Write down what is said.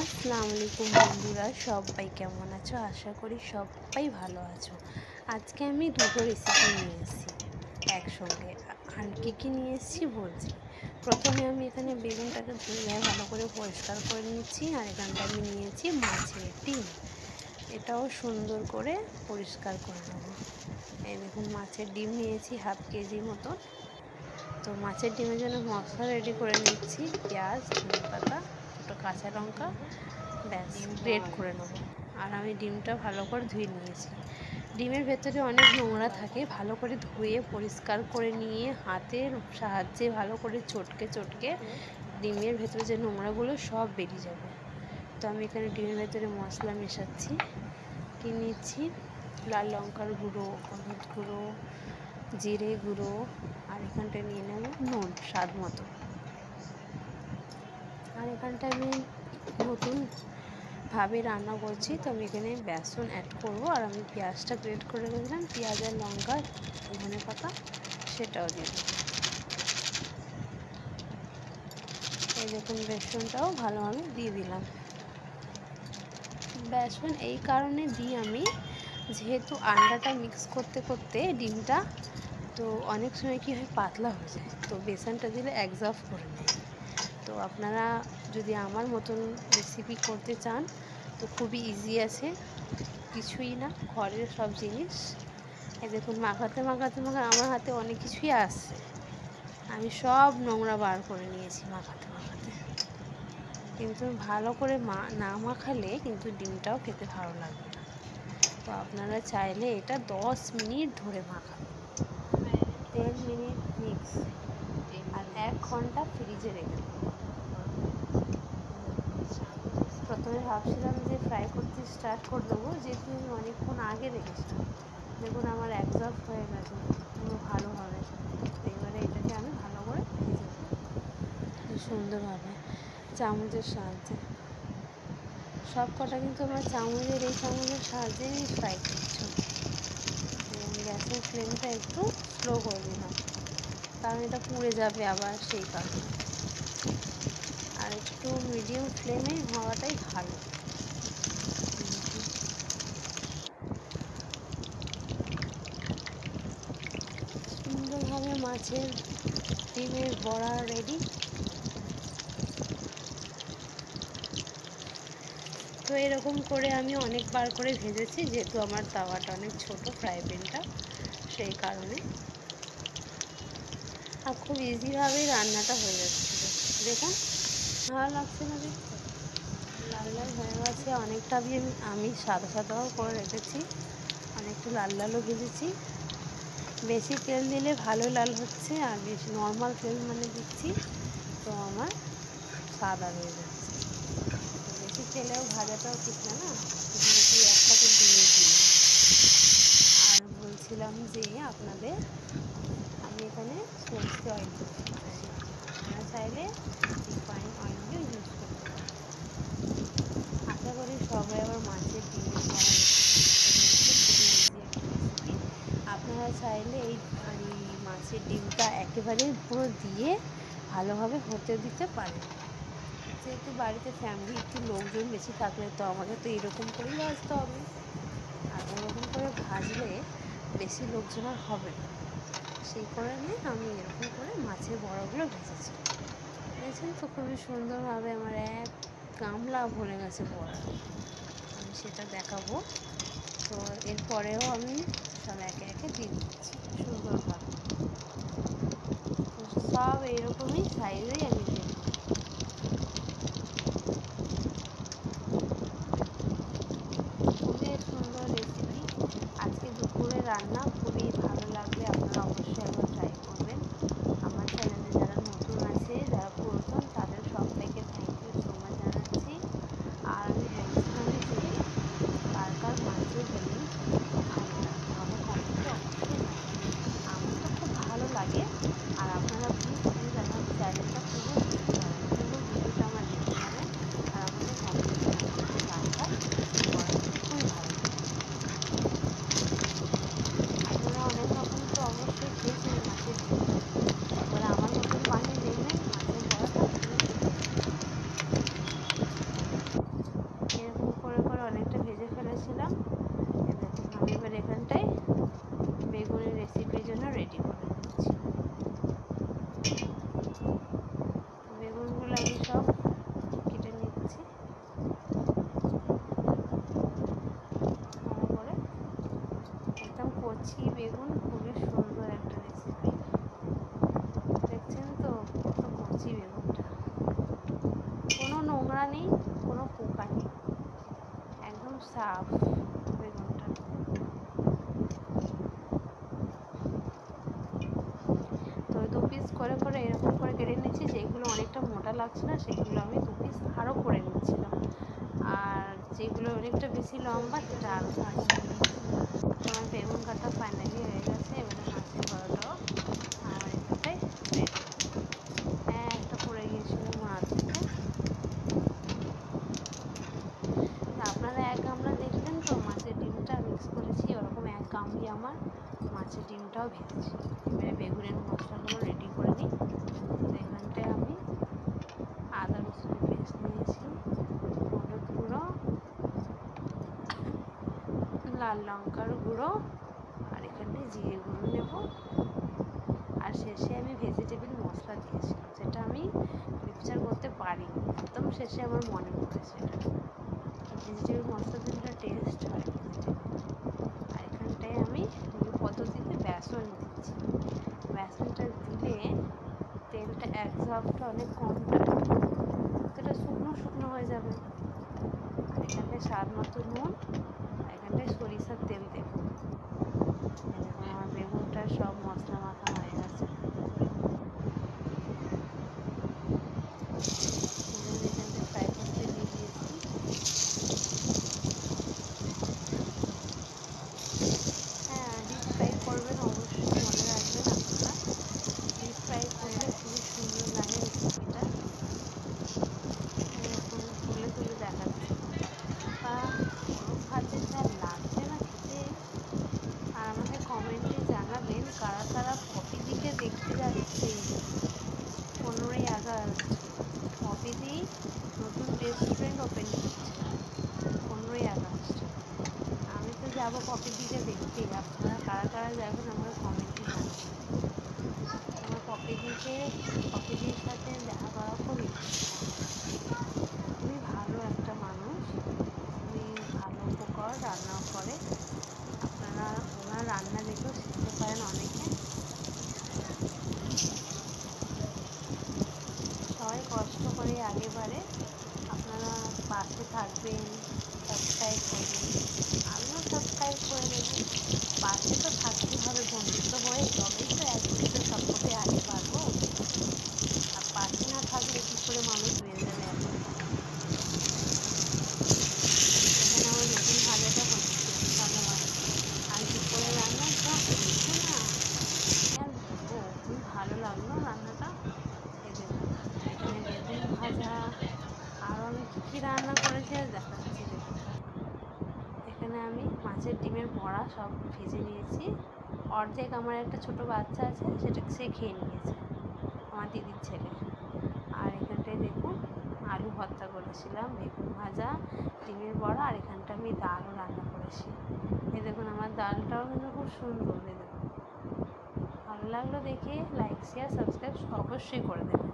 আসসালামু আলাইকুম বন্ধুরা, সবাই কেমন আছো? আশা করি সবাই ভালো আছো। আজকে আমি দুটো রেসিপি নিয়ে এসেছি একসঙ্গে। আর কী নিয়ে এসেছি বলছি। প্রথমে আমি এখানে বেগুনটাকে ধুয়ে ভালো করে পরিষ্কার করে নিচ্ছি। আর এখানটা আমি নিয়েছি মাছের ডিম, এটাও সুন্দর করে পরিষ্কার করে নেবো। এই দেখুন, মাছের ডিম নিয়েছি হাফ কেজি মতন। তো মাছের ডিমের জন্য মশলা রেডি করে নিচ্ছি। পেঁয়াজ, ধনেপাতা, দুটো কাঁচা লঙ্কা, ব্যাস গ্রেট করে নেবো। আর আমি ডিমটা ভালো করে ধুয়ে নিয়েছি। ডিমের ভেতরে অনেক নোংরা থাকে, ভালো করে ধুয়ে পরিষ্কার করে নিয়ে হাতের সাহায্যে ভালো করে চটকে চটকে ডিমের ভেতরে যে নোংরাগুলো সব বেরিয়ে যাবে। তো আমি এখানে ডিমের ভেতরে মশলা মেশাচ্ছি। কি নিচ্ছি? লাল লঙ্কার গুঁড়ো, হলুদ গুঁড়ো, জিরে গুঁড়ো, আর এখানটায় নিয়ে নেব নুন স্বাদ মতো। আর এখানটায় আমি নতুনভাবে রান্না করছি, তো আমি এখানে বেসন অ্যাড করব। আর আমি পেঁয়াজটা গ্রেট করে রেখেছিলাম, পেঁয়াজ আর লঙ্কা, ধনেপাতা, সেটাও দিয়ে দেবো। এই দেখুন, বেসনটাও ভালোভাবে দিয়ে দিলাম। বেসন এই কারণে দিই আমি, যেহেতু আন্ডাটা মিক্স করতে করতে ডিমটা তো অনেক সময় কী হয়, পাতলা হয়ে যায়, তো বেসনটা দিলে অ্যাবজর্ব করে নেয়। তো আপনারা যদি আমার মতন রেসিপি করতে চান তো খুবই ইজি আছে, কিছুই না, ঘরের সব জিনিস। এই দেখুন, মাখাতে মাখাতে মাখাতে আমার হাতে অনেক কিছুই আসছে, আমি সব নোংরা বার করে নিয়েছি মাখাতে মাখাতে। কিন্তু ভালো করে না মাখালে কিন্তু ডিমটাও খেতে ভালো লাগবে না। তো আপনারা চাইলে এটা 10 মিনিট ধরে মাখাবেন, 10 মিনিট মিক্স, আর 1 ঘন্টা ফ্রিজে রেখে দেবেন। প্রথমে ভাবছিলাম যে ফ্রাই করতে স্টার্ট করে দেবো, যেহেতু আমি অনেকক্ষণ আগে রেখেছিলাম। দেখুন, আমার অ্যাবজর্ব হয়ে গেছে পুরো ভালোভাবে। এবারে এটাকে আমি ভালো করে ভেজে দেবো সুন্দরভাবে চামচের সাহায্যে। সব কটা কিন্তু আমার এই চামচের সাহায্যেই ফ্রাই করছি। গ্যাসের ফ্লেমটা একটু স্লো করে দিলাম, কারণ এটা পুড়ে যাবে আবার, সেই কারণে। আর একটু মিডিয়াম ফ্লেমে হওয়াটাই ভালো। সুন্দরভাবে মাছের ডিমের বড়া রেডি। তো এরকম করে আমি অনেকবার করে ভেজেছি, যেহেতু আমার তাওয়াটা অনেক ছোট, ফ্রাই প্যানটা, সেই কারণে। আর খুব ইজিভাবেই রান্নাটা হয়ে যাচ্ছিলো। দেখুন, ভালো লাগছে না দেখতে? লাল লাল হয়ে গেছে অনেকটা। আমি সাদা সাদাও করে রেখেছি, অনেকটা লাল লালও ভেজেছি। বেশি তেল দিলে ভালো লাল হচ্ছে, আর বেশি নর্মাল তেল মানে দিচ্ছি তো আমার সাদা হয়ে যাচ্ছে। বেশি তেলেও ভাজাটাও ঠিক না, যেহেতু একসাথে দিয়ে দিই। আর বলছিলাম যে আপনাদের, আমি এখানে সরষে অয়েল ইউজ করছি, আপনারা চাইলে রিফাইন অয়েলও ইউজ করতে পারেন। আশা করি সবাই আবার মাছের ডিমের বড়া রেসিপি। আপনারা চাইলে এই মাছের ডিমটা একেবারে পুরো দিয়ে ভালোভাবে হতে দিতে পারেন। যেহেতু বাড়িতে ফ্যামিলি একটু লোকজন বেশি থাকলে তো আমাকে তো এরকম করেই ভাজতে হবে, আর ওরকম করে ভাজলে বেশি লোকজন আর হবে না, সেই কারণে আমি এরকম করে মাছের বড়াগুলো ভেজেছি। দেখছেন তো, খুবই সুন্দরভাবে আমার এক গামলা ভরে গেছে বড়া। আমি সেটা দেখাবো। তো এরপরেও আমি সব একে একে দিয়ে দিচ্ছি সুন্দরভাবে। সব এইরকমই সাইজেই আমি দিয়ে দিচ্ছি। খুবই সুন্দর রেসিপি। আজকে দুপুরে রান্না খুবই ভালো লাগবে, আপনারা অবশ্যই একবার ট্রাই করবেন। আমার চ্যানেলে যারা নতুন আছে, যারা পুরাতন, তাদের সবাইকে থ্যাংক ইউ সো মাচ জানাচ্ছি। আর আমি বলছিলাম যে কার কার মাছের ডিম ভালো লাগে আমাকে কমেন্টে অবশ্যই জানাবেন। আমার তো খুব ভালো লাগে। আর আপনারা প্লিজ আমার চ্যানেলটা পুরো সাফ বেগুনটা। তো 2 পিস করে করে এরকম করে কেটে নিচ্ছি। যেগুলো অনেকটা মোটা লাগছে না সেগুলো আমি 2 পিস আরও করে নিচ্ছিলাম, আর যেগুলো অনেকটা বেশি লম্বা সেটা আরও ছাড়ছিলাম। আমার বেগুন কাটা ফাইনালি হয়ে গেছে। এবারে মাছের বড়াটাও আমার এখানটায় রেডি। একটা পড়ে গিয়েছিল মাছ থেকে। আপনারা 1 গামলা দেখলেন তো মাছের ডিমটা মিক্স করেছি, ওরকম 1 গামলি আমার মাছের ডিমটাও ভেজেছি। এবারে বেগুনের মশলাগুলো রেডি করে নিই। তো এখানটায় আমি আদা রসুনের পেস্ট নিয়েছি, হলুদ গুঁড়ো, লাল লঙ্কার গুঁড়ো, আর এখানটায় জিরে গুঁড়ো নেব। আর শেষে আমি ভেজিটেবিল মশলা দিয়েছিলাম, যেটা আমি মিক্সচার করতে পারি, একদম শেষে আমার মনে পড়েছে। এটা ভেজিটেবিল মশলা দিলে টেস্ট হয় ভেজিটেবিল। আর এখানটায় আমি নিউ পদ্ধতিতে বেসন দিচ্ছি। বেসনটা দিলে তেলটা অ্যাবজর্বটা অনেক কম টানে, তেলটা শুকনো শুকনো হয়ে যাবে। আর এখানটায় স্বাদ মতো নুন, এখানটায় সরিষার তেল দেব। দেখুন আমার বেগুনটা সব মশলা মাখা হয়ে গেছে। এখানটায় ফ্রাই করতে দিয়ে দিয়েছি। হ্যাঁ, ডিপ ফ্রাই করবেন অবশ্যই, মনে রাখবেন আপনারা ডিপ ফ্রাই করলে খুবই সুন্দর লাগে রেসিপিটা। এরকম তুলে তুলে দেখাচ্ছি। বা গরম ভাতের যা লাগছে না খেতে। আর আমাকে কমেন্টে জানাবেন কারা কারা পপিদিকে দেখতে যাচ্ছে। 15ই আগস্ট পপিদি নতুন রেস্টুরেন্ট ওপেন করছে 15ই আগস্ট। আমি তো যাবো পপিদিকে দেখতে। আপনারা কারা কারা যাবেন আমরা কমেন্টে জানাবেন। আমার পপিদির সাথে দেখা করা খুব ইচ্ছে। খুবই ভালো একটা মানুষ, খুবই ভালো উপকার রান্নাও করে। আপনারা ওনার রান্না দেখেও শিখতে পারেন অনেকে। সবাই কষ্ট করে আগেবারে, আপনারা পাশে থাকবেন, সাবস্ক্রাইব করবেন। আমিও সাবস্ক্রাইব করে দেব। পাশে তো থাকতে হবে, বন্ধুত্ব হয়ে, তবেই তো একজনকে সাপোর্টে আগে পারবো। আর পাশে না থাকলে কী করে মানুষ হয়ে যাবে এখন। এখানে আমার নতুন ভাজাটা হচ্ছে ভালো হয়। আর দুপুরে রান্না যা হয়েছে না, আর বলবো খুবই ভালো লাগলো রান্নাটা। এই দেখুন এখানে বেগুন ভাজা, আরও আমি কী কী রান্না করেছি আর দেখাচ্ছি। দেখুন এখানে আমি মাছের ডিমের বড়া সব ভেজে নিয়েছি। অর্ধেক আমার একটা ছোটো বাচ্চা আছে, সে খেয়ে নিয়েছে, আমার দিদির ছেলে। আর এখানটায় দেখুন আলু ভর্তা করেছিলাম, বেগুন ভাজা, ডিমের বড়া, আর এখানটা আমি ডালও রান্না করেছি। এই দেখুন আমার ডালটাও কিন্তু খুব সুন্দর। এই দেখুন ভালো লাগলো দেখে লাইক শেয়ার সাবস্ক্রাইব অবশ্যই করে দেবেন।